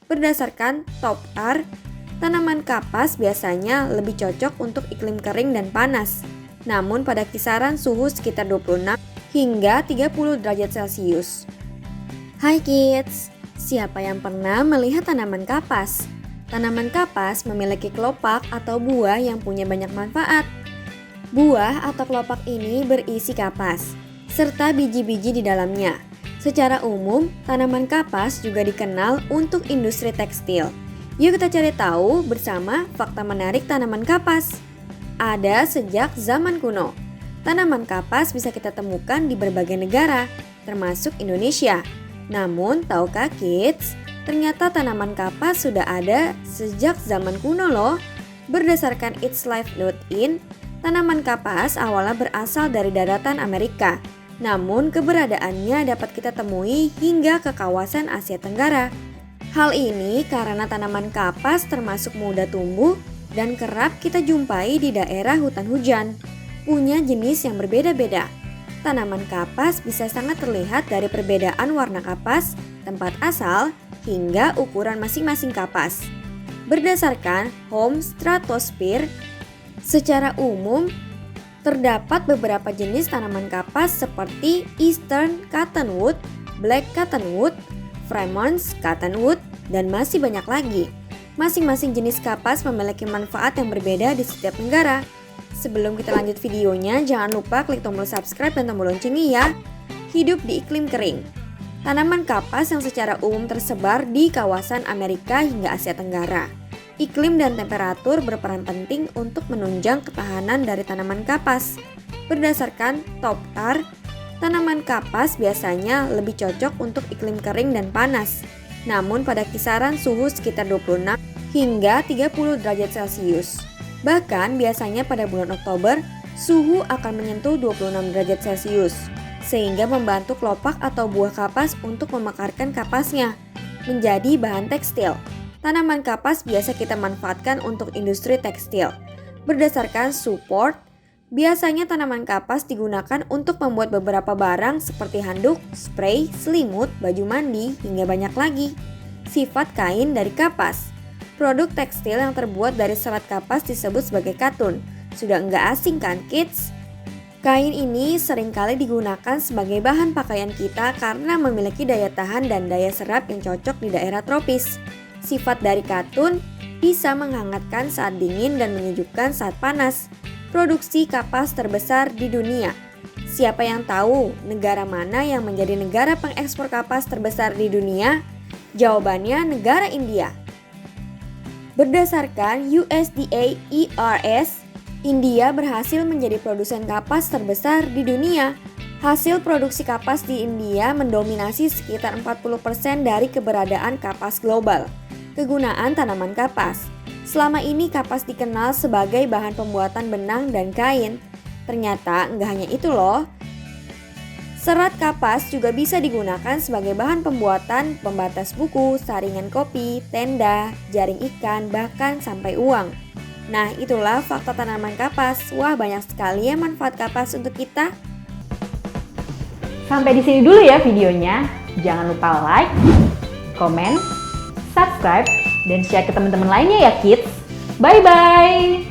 Berdasarkan Top R, tanaman kapas biasanya lebih cocok untuk iklim kering dan panas, namun pada kisaran suhu sekitar 26 hingga 30 derajat Celcius. Hai kids, siapa yang pernah melihat tanaman kapas? Tanaman kapas memiliki kelopak atau buah yang punya banyak manfaat. Buah atau kelopak ini berisi kapas, serta biji-biji di dalamnya. Secara umum, tanaman kapas juga dikenal untuk industri tekstil. Yuk kita cari tahu bersama fakta menarik tanaman kapas. Ada sejak zaman kuno. Tanaman kapas bisa kita temukan di berbagai negara, termasuk Indonesia. Namun, tahukah kids, ternyata tanaman kapas sudah ada sejak zaman kuno loh. Berdasarkan Its Life Note In, tanaman kapas awalnya berasal dari daratan Amerika. Namun keberadaannya dapat kita temui hingga ke kawasan Asia Tenggara. Hal ini karena tanaman kapas termasuk mudah tumbuh dan kerap kita jumpai di daerah hutan hujan. Punya jenis yang berbeda-beda. Tanaman kapas bisa sangat terlihat dari perbedaan warna kapas, tempat asal, hingga ukuran masing-masing kapas. Berdasarkan Home Stratosphere, secara umum terdapat beberapa jenis tanaman kapas seperti Eastern Cottonwood, Black Cottonwood, Fremont Cottonwood, dan masih banyak lagi. Masing-masing jenis kapas memiliki manfaat yang berbeda di setiap negara. Sebelum kita lanjut videonya, jangan lupa klik tombol subscribe dan tombol loncengnya ya. Hidup di iklim kering. Tanaman kapas yang secara umum tersebar di kawasan Amerika hingga Asia Tenggara. Iklim dan temperatur berperan penting untuk menunjang ketahanan dari tanaman kapas. Berdasarkan Top R, tanaman kapas biasanya lebih cocok untuk iklim kering dan panas, namun pada kisaran suhu sekitar 26 hingga 30 derajat Celcius. Bahkan biasanya pada bulan Oktober, suhu akan menyentuh 26 derajat Celcius, sehingga membantu kelopak atau buah kapas untuk memekarkan kapasnya menjadi bahan tekstil. Tanaman kapas biasa kita manfaatkan untuk industri tekstil. Berdasarkan Support, biasanya tanaman kapas digunakan untuk membuat beberapa barang seperti handuk, spray, selimut, baju mandi, hingga banyak lagi. Sifat kain dari kapas. Produk tekstil yang terbuat dari serat kapas disebut sebagai katun. Sudah enggak asing kan kids? Kain ini seringkali digunakan sebagai bahan pakaian kita karena memiliki daya tahan dan daya serap yang cocok di daerah tropis. Sifat dari katun bisa menghangatkan saat dingin dan menyejukkan saat panas. Produksi kapas terbesar di dunia. Siapa yang tahu negara mana yang menjadi negara pengekspor kapas terbesar di dunia? Jawabannya negara India. Berdasarkan USDA ERS, India berhasil menjadi produsen kapas terbesar di dunia. Hasil produksi kapas di India mendominasi sekitar 40% dari keberadaan kapas global. Kegunaan tanaman kapas. Selama ini kapas dikenal sebagai bahan pembuatan benang dan kain. Ternyata nggak hanya itu loh. Serat kapas juga bisa digunakan sebagai bahan pembuatan pembatas buku, saringan kopi, tenda, jaring ikan, bahkan sampai uang. Nah, itulah fakta tanaman kapas. Wah, banyak sekali ya manfaat kapas untuk kita. Sampai di sini dulu ya videonya. Jangan lupa like, komen, subscribe, dan share ke teman-teman lainnya ya kids. Bye-bye!